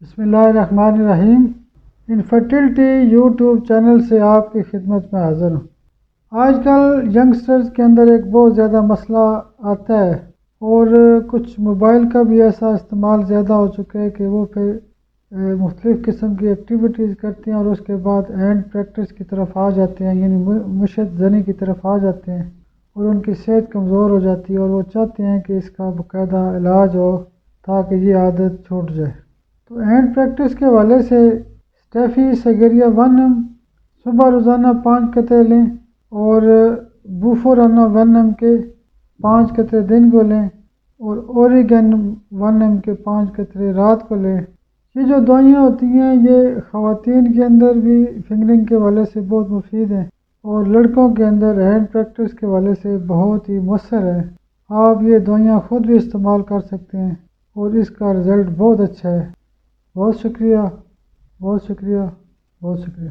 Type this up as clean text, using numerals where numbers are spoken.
بسم اللہ الرحمن الرحیم۔ انفرٹیلٹی یوٹیوب چینل سے آپ کی خدمت میں حاضر ہوں۔ آج کل ینگسٹرز کے اندر ایک بہت زیادہ مسئلہ آتا ہے اور کچھ موبائل کا بھی ایسا استعمال زیادہ ہو چکا ہے کہ وہ پھر مختلف قسم کی ایکٹیویٹیز کرتے ہیں اور اس کے بعد ہینڈ پریکٹس کی طرف آ جاتے ہیں، یعنی مشت زنی کی طرف آ جاتے ہیں اور ان کی صحت کمزور ہو جاتی ہے اور وہ چاہتے ہیں کہ اس کا باقاعدہ علاج ہو تاکہ یہ عادت چھوٹ جائے۔ تو ہینڈ پریکٹس کے حوالے سے اسٹیفی سیگیریا ونم صبح روزانہ 5 قطرے لیں اور بوفورانا ونم کے 5 قطرے دن کو لیں اور اوریگن ونم کے 5 قطرے رات کو لیں۔ یہ جو دوائیاں ہوتی ہیں یہ خواتین کے اندر بھی فنگرنگ کے حوالے سے بہت مفید ہیں اور لڑکوں کے اندر ہینڈ پریکٹس کے حوالے سے بہت ہی مؤثر ہے۔ آپ یہ دوائیاں خود بھی استعمال کر سکتے ہیں اور اس کا رزلٹ بہت اچھا ہے۔ بہت شکریہ، بہت شکریہ، بہت شکریہ۔